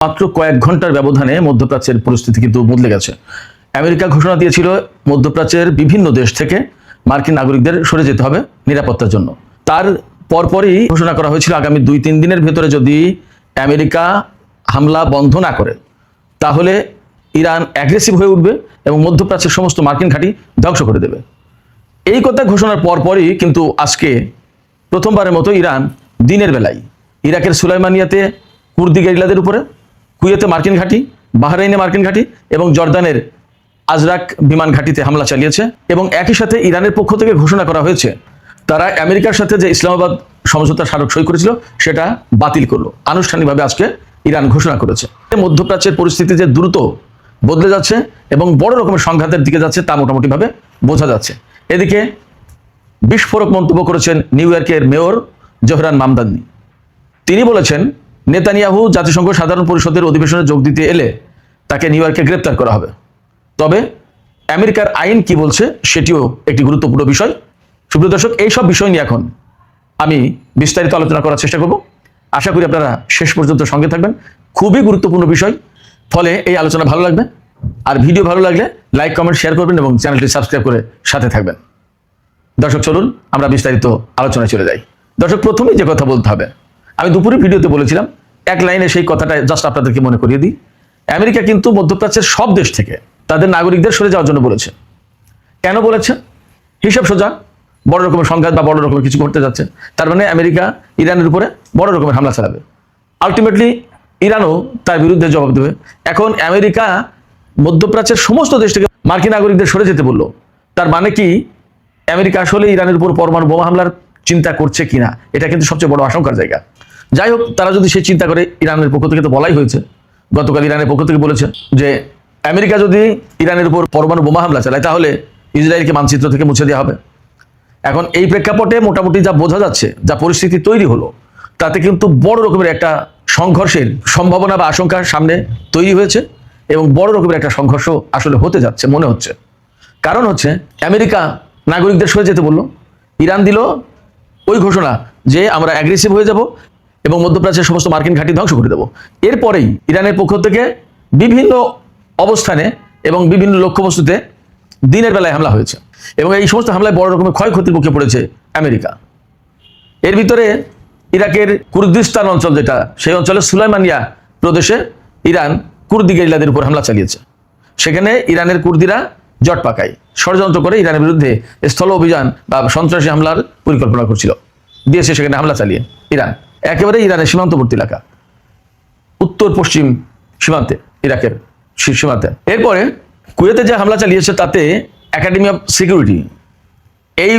মাত্র কয়েক ঘন্টার ব্যবধানে মধ্যপ্রাচ্যের পরিস্থিতি কিন্তু বদলে গেছে। আমেরিকা ঘোষণা দিয়েছিল মধ্যপ্রাচ্যের বিভিন্ন দেশ থেকে মার্কিন নাগরিকদের সরে যেতে হবে নিরাপত্তার জন্য। তার পরপরই ঘোষণা করা হয়েছিল আগামী 2-3 দিনের ভেতরে যদি আমেরিকা হামলা বন্ধ না করে তাহলে ইরান অ্যাগ্রেসিভ হয়ে উঠবে এবং মধ্যপ্রাচ্যের সমস্ত মার্কিন ঘাঁটি ধ্বংস করে দেবে। এই কথা ঘোষণার পরপরই কিন্তু আজকে প্রথমবারের মতো ইরান দিনের বেলায় ইরাকের সুলাইমানিয়াতে কুর্দি গেরিলাদের উপরে, কুয়েতে মার্কিন ঘাঁটি, বাহরাইনে মার্কিন ঘাঁটি এবং জর্দানের আজরাক বিমান ঘাঁটিতে হামলা চালিয়েছে। এবং একই সাথে ইরানের পক্ষ থেকে ঘোষণা করা হয়েছে তারা আমেরিকার সাথে যে ইসলামাবাদ সমঝোতা স্মারক সই করেছিল সেটা বাতিল করলো। আনুষ্ঠানিকভাবে আজকে ইরান ঘোষণা করেছে। মধ্যপ্রাচ্যের পরিস্থিতি যে দ্রুত বদলে যাচ্ছে এবং বড় রকমের সংঘাতের দিকে যাচ্ছে তা মোটামুটিভাবে বোঝা যাচ্ছে। এদিকে বিস্ফোরক মন্তব্য করেছেন নিউ ইয়র্কের মেয়র জোহরান মামদানি। তিনি বলেছেন নেতানিয়াহু জাতিসংঘ সাধারণ পরিষদের অধিবেশনে যোগ দিতে এলে তাকে নিউ ইয়র্কে গ্রেপ্তার করা হবে। তবে আমেরিকার আইন কি বলছে সেটিও একটি গুরুত্বপূর্ণ বিষয়। সুপ্রিয় দর্শক, এইসব বিষয় নিয়ে এখন আমি বিস্তারিত আলোচনা করার চেষ্টা করব। আশা করি আপনারা শেষ পর্যন্ত সঙ্গে থাকবেন। খুবই গুরুত্বপূর্ণ বিষয়, ফলে এই আলোচনা ভালো লাগবে। আর ভিডিও ভালো লাগলে লাইক, কমেন্ট, শেয়ার করবেন এবং চ্যানেলটি সাবস্ক্রাইব করে সাথে থাকবেন। দর্শক, চলুন আমরা বিস্তারিত আলোচনায় চলে যাই। দর্শক, প্রথমেই যে কথা বলতে হবে, আমি দুপুরে ভিডিওতে বলেছিলাম, এক লাইনে সেই কথাটা জাস্ট আপনাদেরকে মনে করিয়ে দিই। আমেরিকা কিন্তু মধ্যপ্রাচ্যের সব দেশ থেকে তাদের নাগরিকদের সরে যাওয়ার জন্য বলেছে। কেন বলেছে? হিসাব সোজা, বড় রকমের সংঘাত বা বড় রকমের কিছু ঘটতে যাচ্ছে, তার মানে আমেরিকা ইরানের উপরে বড় রকমের হামলা চালাবে। আলটিমেটলি ইরানও তার বিরুদ্ধে জবাব দেবে। এখন আমেরিকা মধ্যপ্রাচ্যের সমস্ত দেশ থেকে মার্কিন নাগরিকদের সরে যেতে বললো, তার মানে কি আমেরিকা আসলে ইরানের উপর পরমাণু বোমা হামলার চিন্তা করছে কিনা, এটা কিন্তু সবচেয়ে বড় আশঙ্কার জায়গা। যাই হোক, তারা যদি সেই চিন্তা করে, ইরানের পক্ষ থেকে তো বলাই হয়েছে, গতকাল ইরানের পক্ষ থেকে বলেছে যে আমেরিকা যদি ইরানের উপর পরমাণু বোমা হামলা চালায় তাহলে ইসরায়েলকে মানচিত্র থেকে মুছে দেওয়া হবে। এখন এই প্রেক্ষাপটে মোটামুটি যা বোঝা যাচ্ছে, যা পরিস্থিতি তৈরি হলো, তাতে কিন্তু বড় রকমের একটা সংঘর্ষের সম্ভাবনা বা আশঙ্কা সামনে তৈরি হয়েছে এবং বড় রকমের একটা সংঘর্ষ আসলে হতে যাচ্ছে মনে হচ্ছে। কারণ হচ্ছে আমেরিকা নাগরিকদের সরে যেতে বললো, ইরান দিল ওই ঘোষণা যে আমরা অ্যাগ্রেসিভ হয়ে যাব এবং মধ্যপ্রাচ্যের সমস্ত মার্কিন ঘাঁটি ধ্বংস করে দেব। এরপরেই ইরানের পক্ষ থেকে বিভিন্ন অবস্থানে এবং বিভিন্ন লক্ষ্যবস্তুতে দিনের বেলায় হামলা হয়েছে এবং এই সমস্ত হামলায় বড় রকমের ক্ষয়ক্ষতির মুখে পড়েছে আমেরিকা। এর ভিতরে ইরাকের কুর্দিস্তান অঞ্চল যেটা, সেই অঞ্চলে সুলাইমানিয়া প্রদেশে ইরান কুর্দি গেরিলাদের উপর হামলা চালিয়েছে। সেখানে ইরানের কুর্দিরা জট পাকায়, ষড়যন্ত্র করে ইরানের বিরুদ্ধে স্থল অভিযান বা সন্ত্রাসী হামলার পরিকল্পনা করছিল, দিয়েছে সেখানে হামলা চালিয়ে ইরান। একেবারে ইরানের সীমান্তবর্তী এলাকা, উত্তর পশ্চিম সীমান্তে, ইরাকের সীমান্তে। এরপরে কুয়েতে যে হামলা চালিয়েছে তাতে একাডেমি অফ সিকিউরিটি এই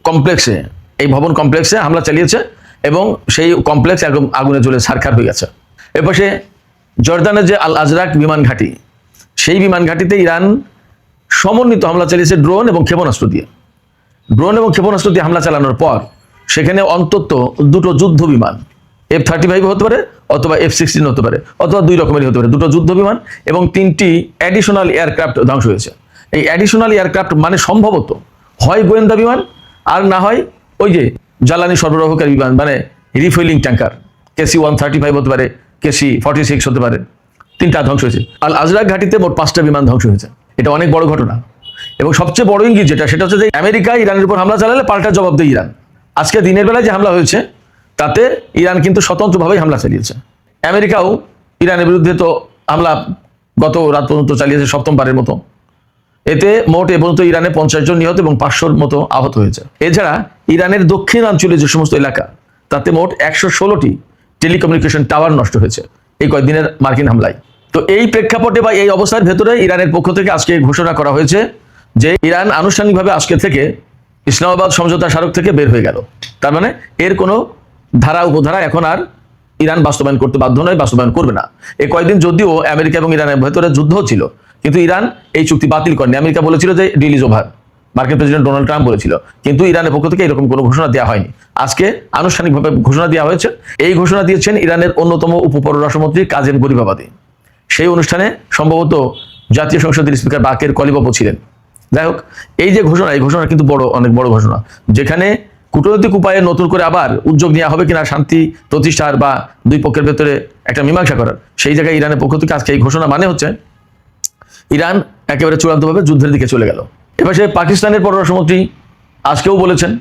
কমপ্লেক্সে, এই ভবন কমপ্লেক্সে হামলা চালিয়েছে এবং সেই কমপ্লেক্স একদম আগুনে জ্বলে ছারখার হয়ে গেছে। এরপরে জর্দানের যে আল আজরাক বিমান ঘাঁটি, সেই বিমান ঘাঁটিতে ইরান সমন্বিত হামলা চালিয়েছে ড্রোন এবং ক্ষেপণাস্ত্র দিয়ে। ড্রোন এবং ক্ষেপণাস্ত্র দিয়ে হামলা চালানোর পর সেখানে অন্তত 2টো যুদ্ধ বিমান, F-35 হতে পারে অথবা F-16 হতে পারে অথবা 2 রকমেরই হতে পারে, 2টো যুদ্ধ বিমান এবং 3টি অ্যাডিশনাল এয়ারক্রাফট ধ্বংস হয়েছে। এই অ্যাডিশনাল এয়ারক্রাফট মানে সম্ভবত হয় গোয়েন্দা বিমান আর না হয় ওই যে জ্বালানি সরবরাহকারী বিমান, মানে রিফুয়েলিং ট্যাঙ্কার, KC-135 হতে পারে, KC-46 হতে পারে। 3টা ধ্বংস হয়েছে। আল আজরাক ঘাঁটিতে মোট 5টা বিমান ধ্বংস হয়েছে। এটা অনেক বড় ঘটনা এবং সবচেয়ে বড় ইঙ্গিত যেটা, সেটা হচ্ছে যে আমেরিকা ইরানের উপর হামলা চালালে পাল্টা জবাব দেয় ইরান। আজকে দিনের বেলায় যে হামলা হয়েছে তাতে ইরান কিন্তু স্বতন্ত্রভাবেই হামলা চালিয়েছে। আমেরিকাও ইরানের বিরুদ্ধে তো হামলা গত রাত পর্যন্ত চালিয়েছে 7মবারের মতো। এতে মোট এ পর্যন্ত ইরানে 50 জন নিহত এবং 500-র মতো আহত হয়েছে। এছাড়া ইরানের দক্ষিণাঞ্চলে যে সমস্ত এলাকা, তাতে মোট 116টি টেলিকমিউনিকেশন টাওয়ার নষ্ট হয়েছে এই কয়েকদিনের মার্কিন হামলায়। তো এই প্রেক্ষাপটে বা এই অবস্থার ভেতরে ইরানের পক্ষ থেকে আজকে ঘোষণা করা হয়েছে যে ইরান আনুষ্ঠানিকভাবে আজকে থেকে ইসলামাবাদ সমঝোতা স্মারক থেকে বের হয়ে গেল। তার মানে এর কোনো ধারা উপধারা এখন আর ইরান বাস্তবায়ন করতে বাধ্য নয়, বাস্তবায়ন করবে না। এই কয়েকদিন যদিও আমেরিকা এবং ইরানের ভেতরে যুদ্ধ ছিল, কিন্তু ইরান এই চুক্তি বাতিল করেনি। আমেরিকা বলেছিল যে ডিল ইজ ওভার, মার্কিন প্রেসিডেন্ট ডোনাল্ড ট্রাম্প বলেছিল, কিন্তু ইরানের পক্ষ থেকে এরকম কোনো ঘোষণা দেওয়া হয়নি। আজকে আনুষ্ঠানিকভাবে ঘোষণা দেওয়া হয়েছে। এই ঘোষণা দিয়েছেন ইরানের অন্যতম উপপররাষ্ট্রমন্ত্রী কাজেম গরিবাবাদি। সেই অনুষ্ঠানে সম্ভবত জাতীয় সংসদের স্পিকার বাকের কলিবাবু ছিলেন। যাই হোক, এই যে ঘোষণা, এই ঘোষণা কিন্তু অনেক বড় ঘোষণা, যেখানে কূটনৈতিক উপায়ে নতুন করে আবার উদ্যোগ নেওয়া হবে কিনা শান্তি প্রতিষ্ঠার বা দুই পক্ষের ভেতরে একটা মীমাংসা করার, সেই জায়গায় ইরানের পক্ষ থেকে আজকে এই ঘোষণা মানে হচ্ছে ইরান একেবারে চূড়ান্তভাবে যুদ্ধের দিকে চলে গেল। এপাশে পাকিস্তানের পররাষ্ট্রমন্ত্রী আজকেও বলেছেন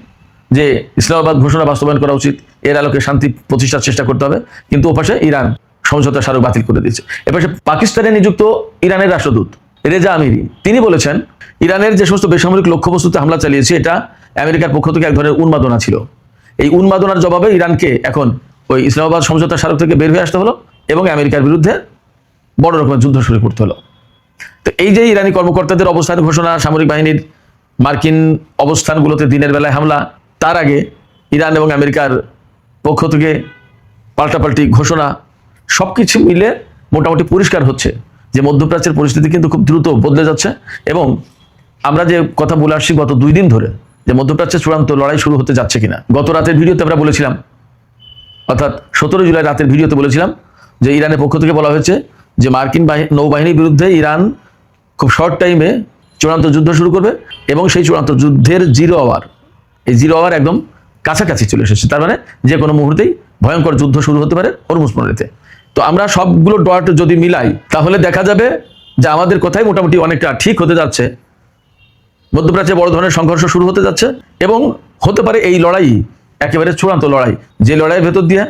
যে ইসলামাবাদ ঘোষণা বাস্তবায়ন করা উচিত, এর আলোকে শান্তি প্রতিষ্ঠার চেষ্টা করতে হবে, কিন্তু ওপাশে ইরান সমঝোতা স্মারক বাতিল করে দিয়েছে। এপাশে পাকিস্তানে নিযুক্ত ইরানের রাষ্ট্রদূত রেজা আমিরি তিনি বলেছেন ইরানের যে সমস্ত বেসামরিক লক্ষ্যবস্তুতে হামলা চালিয়েছে এটা আমেরিকার পক্ষ থেকে এক ধরনের উন্মাদনা ছিল। এই উন্মাদনার জবাবে ইরানকে এখন ওই ইসলামাবাদ সমঝোতা স্মারক থেকে বের হয়ে আসতে হলো এবং আমেরিকার বিরুদ্ধে বড় রকমের যুদ্ধ শুরু করতে হলো। তো এই যে ইরানি কর্মকর্তাদের অবস্থান ঘোষণা, সামরিক বাহিনীর মার্কিন অবস্থানগুলোতে দিনের বেলায় হামলা, তার আগে ইরান এবং আমেরিকার পক্ষ থেকে পাল্টাপাল্টি ঘোষণা, সবকিছু মিলে মোটামুটি পরিষ্কার হচ্ছে যে মধ্যপ্রাচ্যের পরিস্থিতি কিন্তু খুব দ্রুত বদলে যাচ্ছে। এবং আমরা যে কথা বলে আসছি গত 2 দিন ধরে যে মধ্যপ্রাচ্যে চূড়ান্ত লড়াই শুরু হতে যাচ্ছে কিনা, গত রাতের ভিডিওতে আমরা বলেছিলাম, অর্থাৎ 17 জুলাই রাতের ভিডিওতে বলেছিলাম যে ইরানের পক্ষ থেকে বলা হয়েছে যে মার্কিন নৌবাহিনীর বিরুদ্ধে ইরান খুব শর্ট টাইমে চূড়ান্ত যুদ্ধ শুরু করবে এবং সেই চূড়ান্ত যুদ্ধের 0 আওয়ার, এই 0 আওয়ার একদম কাছাকাছি চলে এসেছে। তার মানে যে কোনো মুহূর্তেই ভয়ঙ্কর যুদ্ধ শুরু হতে পারে হরমুজ প্রণালীতে। তো আমরা সবগুলো ডট যদি মিলাই তাহলে দেখা যাবে যে আমাদের কথাই মোটামুটি অনেকটা ঠিক হতে যাচ্ছে। মধ্যপ্রাচ্যে বড় ধরনের সংঘর্ষ শুরু হতে যাচ্ছে এবং হতে পারে এই লড়াই একেবারে চূড়ান্ত লড়াই, যে লড়াইয়ের ভেতর দিয়ে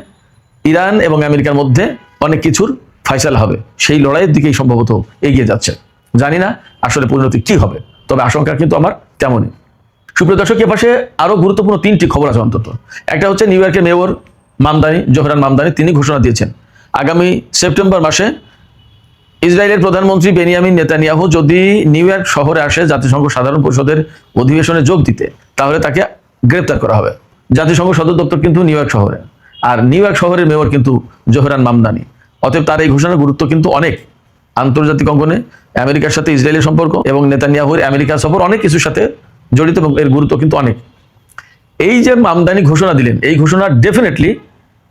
ইরান এবং আমেরিকার মধ্যে অনেক কিছুর ফাইসালা হবে, সেই লড়াইয়ের দিকেই সম্ভবত এগিয়ে যাচ্ছে। জানি না আসলে পরিণতি কি হবে, তবে আশঙ্কা কিন্তু আমার তেমনই। সুপ্রিয় দর্শক, এ পাশে আরো গুরুত্বপূর্ণ 3টি খবর আছে অন্তত। একটা হচ্ছে নিউ ইয়র্কের মেয়র জোহরান মামদানি তিনি ঘোষণা দিয়েছেন আগামী সেপ্টেম্বর মাসে ইসরায়েলের প্রধানমন্ত্রী বেনিয়ামিন নেতানিয়াহু যদি নিউ ইয়র্ক শহরে আসে জাতিসংঘ সাধারণ পরিষদের অধিবেশনে যোগ দিতে, তাহলে তাকে গ্রেপ্তার করা হবে। জাতিসংঘ সদর দপ্তর কিন্তু নিউ ইয়র্ক শহরে, আর নিউ ইয়র্ক শহরের মেয়র কিন্তু জোহরান মামদানি। অতএব তার এই ঘোষণার গুরুত্ব কিন্তু অনেক। আন্তর্জাতিক অঙ্গনে আমেরিকার সাথে ইসরায়েলের সম্পর্ক এবং নেতানিয়াহুর আমেরিকা সফর অনেক কিছুর সাথে জড়িত এবং এর গুরুত্ব কিন্তু অনেক। এই যে মামদানি ঘোষণা দিলেন, এই ঘোষণা ডেফিনেটলি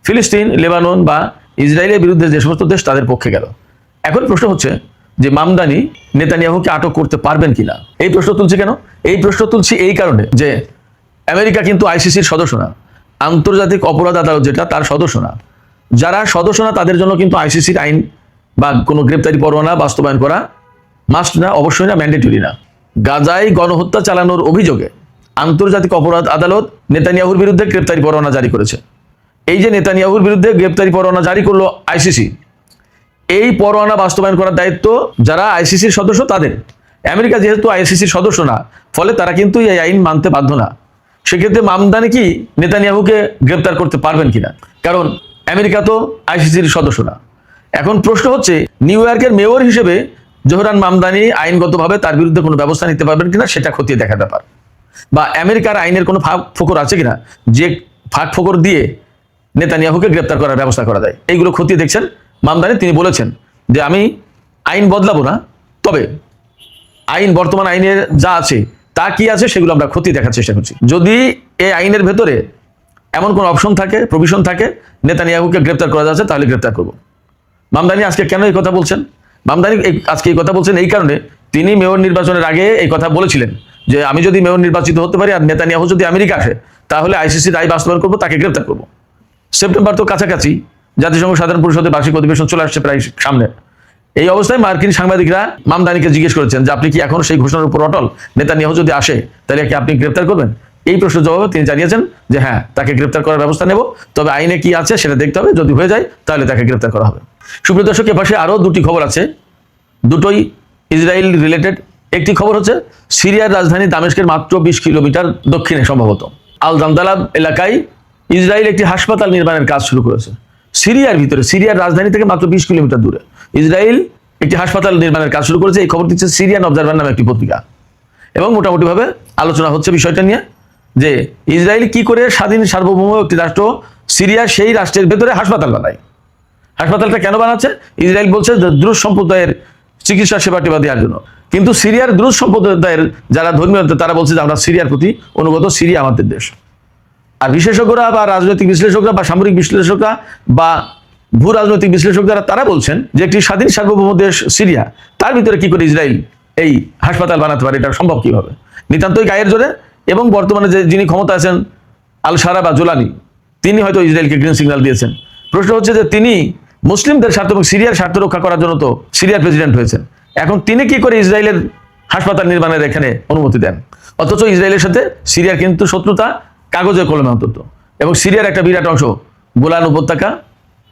ফিলিস্তিন, লেবানন বা ইসরায়েলের বিরুদ্ধে যে সমস্ত দেশ তাদের পক্ষে গেল। এখন প্রশ্ন হচ্ছে যে মামদানি নেতানিয়াহুকে আটক করতে পারবেন কিনা। এই প্রশ্ন তুলছি কেন? এই প্রশ্ন তুলছি এই কারণে যে আমেরিকা কিন্তু আইসিসির সদস্য না, আন্তর্জাতিক অপরাধ আদালত যেটা তার সদস্য না। যারা সদস্য না তাদের জন্য কিন্তু আইসিসির আইন বা কোনো গ্রেপ্তারি পরোয়ানা বাস্তবায়ন করা মাস্ট না, অবশ্যই না, ম্যান্ডেটরি না। গাজায় গণহত্যা চালানোর অভিযোগে আন্তর্জাতিক অপরাধ আদালত নেতানিয়াহুর বিরুদ্ধে গ্রেপ্তারি পরোয়ানা জারি করেছে। এই যে নেতানিয়াহুর বিরুদ্ধে গ্রেপ্তারি পরোয়ানা জারি করলো আইসিসি, এই পরোয়ানা বাস্তবায়ন করার দায়িত্ব যারা আইসিসির সদস্য তাদের। আমেরিকা যেহেতু আইসিসির সদস্য না, ফলে তারা কিন্তু এই আইন মানতে বাধ্য না। সেক্ষেত্রে মামদানি কি নেতানিয়াহুকে গ্রেপ্তার করতে পারবেন কিনা? কারণ আমেরিকা তো আইসিসির সদস্য না। এখন প্রশ্ন হচ্ছে নিউ ইয়র্কের মেয়র হিসেবে জোহরান মামদানি আইনগতভাবে তার বিরুদ্ধে কোনো ব্যবস্থা নিতে পারবেন কিনা সেটা খতিয়ে দেখার ব্যাপার। বা আমেরিকার আইনের কোনো ফাঁক ফোকর আছে কিনা যে ফাঁক ফোকর দিয়ে নেতানিয়াহুকে গ্রেপ্তার করার ব্যবস্থা করা যায়, এইগুলো খতিয়ে দেখছেন মামদানি। তিনি বলেছেন যে আমি আইন বদলাবো না, তবে আইন বর্তমান আইনের যা আছে তা কি আছে সেগুলো আমরা খতিয়ে দেখার চেষ্টা করছি। যদি এই আইনের ভেতরে এমন কোন অপশন থাকে, প্রভিশন থাকে নেতানিয়াহুকে গ্রেপ্তার করা যাচ্ছে, তাহলে গ্রেপ্তার করব। মামদানি আজকে কেন এই কথা বলছেন? মামদানি আজকে এই কথা বলছেন এই কারণে, তিনি মেয়র নির্বাচনের আগে এই কথা বলেছিলেন যে আমি যদি মেয়র নির্বাচিত হতে পারি আর নেতানিয়াহু যদি আমেরিকা আসে, তাহলে আইসিসির রায় বাস্তবায়ন করবো, তাকে গ্রেপ্তার করবো। সেপ্টেম্বর তো কাছাকাছি, জাতিসংঘ সাধারণ পরিষদের বার্ষিক অধিবেশন চলে আসছে প্রায় সামনে। এই অবস্থায় মার্কিন সাংবাদিকরা মামদানিকে জিজ্ঞেস করেছেন যে আপনি কি এখন সেই ঘোষণার উপর অটল? নেতানিয়াহু যদি আসে তাহলে কি আপনি গ্রেপ্তার করবেন? এই প্রশ্নের জবাবে তিনি জানিয়েছেন যে হ্যাঁ, তাকে গ্রেপ্তার করার ব্যবস্থা নেব, তবে আইনে কি আছে সেটা দেখতে হবে, যদি হয়ে যায় তাহলে তাকে গ্রেপ্তার করা হবে। সুপ্রিয় দর্শক, এ পাশে আরো 2টি খবর আছে, দুটোই ইসরায়েল রিলেটেড। একটি খবর হচ্ছে সিরিয়ার রাজধানী দামেস্কের মাত্র 20 কিলোমিটার দক্ষিণে সম্ভবত আল জামদালাব এলাকায় ইসরায়েল একটি হাসপাতাল নির্মাণের কাজ শুরু করেছে। সিরিয়ার ভিতরে, সিরিয়ার রাজধানী থেকে মাত্র 20 কিলোমিটার দূরে ইসরায়েল একটি হাসপাতাল নির্মাণের কাজ শুরু করেছে। এই খবর দিচ্ছে সিরিয়ান অবজারভার নামে একটি পত্রিকা, এবং মোটামুটিভাবে আলোচনা হচ্ছে বিষয়টা নিয়ে যে ইসরায়েল কি করে স্বাধীন সার্বভৌম একটি রাষ্ট্র সিরিয়া সেই রাষ্ট্রের ভেতরে হাসপাতাল বানায়। হাসপাতালটা কেন বানাচ্ছে? ইসরায়েল বলছে দ্রুজ সম্প্রদায়ের চিকিৎসা সেবা টেবা দেওয়ার জন্য, কিন্তু সিরিয়ার দ্রুজ সম্প্রদায়ের যারা ধর্মীয় তারা বলছে যে আমরা সিরিয়ার প্রতি অনুগত, সিরিয়া আমাদের দেশ। আর বিশেষজ্ঞরা বা রাজনৈতিক বিশ্লেষকরা বা সামরিক বিশ্লেষকরা বা ভূ রাজনৈতিক বিশ্লেষক যারা তারা বলছেন যে একটি স্বাধীন সার্বভৌম দেশ সিরিয়া, তার ভিতরে কি করে ইসরায়েল এই হাসপাতাল বানাতে পারে? এটা সম্ভব কিভাবে? নিতান্তই গায়ের জোরে। এবং বর্তমানে যে যিনি ক্ষমতা আছেন আল সারা বা জোলানি, তিনি হয়তো ইসরায়েলকে গ্রিন সিগন্যাল দিয়েছেন। প্রশ্ন হচ্ছে যে তিনি মুসলিমদের স্বার্থ এবং সিরিয়ার স্বার্থ রক্ষা করার জন্য তো সিরিয়ার প্রেসিডেন্ট হয়েছেন, এখন তিনি কি করে ইসরায়েলের হাসপাতাল নির্মাণের এখানে অনুমতি দেন? অথচ ইসরায়েলের সাথে সিরিয়ার কিন্তু শত্রুতা কাগজে কলমে অন্তত, এবং সিরিয়ার একটা বিরাট অংশ গোলান উপত্যকা,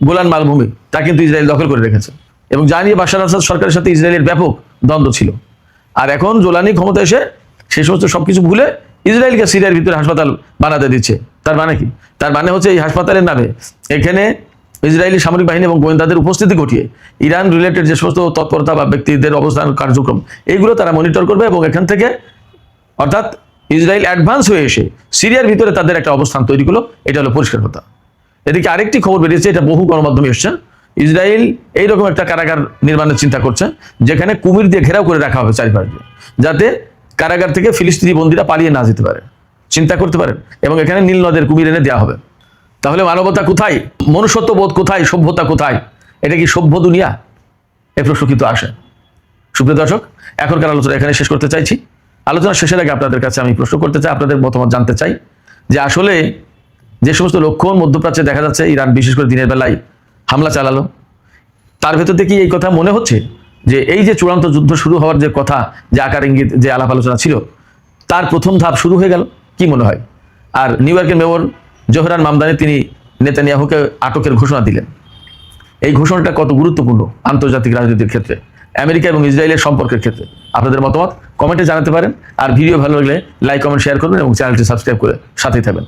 গোলান মালভূমি, তা কিন্তু ইসরায়েল দখল করে রেখেছে, এবং যা নিয়ে বাশার আসাদ সরকারের সাথে ইসরায়েলের ব্যাপক দ্বন্দ্ব ছিল। আর এখন জোলানি ক্ষমতা এসে সেই সমস্ত সবকিছু ভুলে ইসরায়েলকে সিরিয়ার ভিতরে হাসপাতাল বানাতে দিচ্ছে। তার মানে কি? তার মানে হচ্ছে এই হাসপাতালের নামে এখানে ইসরায়েলি সামরিক বাহিনী এবং গোয়েন্দাদের উপস্থিতি ঘটিয়ে ইরান রিলেটেড যে সমস্ত তৎপরতা বা ব্যক্তিদের অবস্থান কার্যক্রম এইগুলো তারা মনিটর করবে, এবং এখান থেকে অর্থাৎ ইসরায়েল অ্যাডভান্স হয়ে এসে সিরিয়ার ভিতরে তাদের একটা অবস্থান তৈরি করলো। এটা হলো পরিষ্কার কথা। এদিকে আরেকটি খবর বেরিয়েছে, এটা বহু গণমাধ্যমে এসছে, ইসরায়েল এইরকম একটা কারাগার নির্মাণের চিন্তা করছে যেখানে কুমির দিয়ে ঘেরাও করে রাখা হবে চারিপাশ দিয়ে, যাতে কারাগার থেকে ফিলিস্তিনি বন্দীরা পালিয়ে না যেতে পারে। চিন্তা করতে পারেন। এবং এখানে নীল নদের কুমির এনে দেওয়া হবে। তাহলে মানবতা কোথায়? মনুষ্যত্ববোধ কোথায়? সভ্যতা কোথায়? এটা কি সভ্য দুনিয়া? এ প্রশ্ন কিন্তু আসে। সুপ্রিয় দর্শক, এখনকার আলোচনা এখানে শেষ করতে চাইছি। আলোচনা শেষের আগে আপনাদের কাছে আমি প্রশ্ন করতে চাই, আপনাদের মতামত জানতে চাই যে আসলে যে সমস্ত লক্ষণ মধ্যপ্রাচ্যে দেখা যাচ্ছে, ইরান বিশেষ করে দিনের বেলায় হামলা চালালো, তার ভেতর থেকে এই কথা মনে হচ্ছে যে এই যে চূড়ান্ত যুদ্ধ শুরু হওয়ার যে কথা, যে আকার ইঙ্গিত, যে আলাপ আলোচনা ছিল, তার প্রথম ধাপ শুরু হয়ে গেল? কি মনে হয়? আর নিউ ইয়র্কের মেয়র জোহরান মামদানি তিনি নেতানিয়াহুকে আটকের ঘোষণা দিলেন। এই ঘোষণাটা কত গুরুত্বপূর্ণ আন্তর্জাতিক রাজনীতির ক্ষেত্রে, আমেরিকা এবং ইসরায়েলের সম্পর্কের ক্ষেত্রে? আপনাদের মতামত কমেন্টে জানাতে পারেন। আর ভিডিও ভালো লাগলে লাইক, কমেন্ট, শেয়ার করবেন এবং চ্যানেলটি সাবস্ক্রাইব করে সাথেই থাকবেন।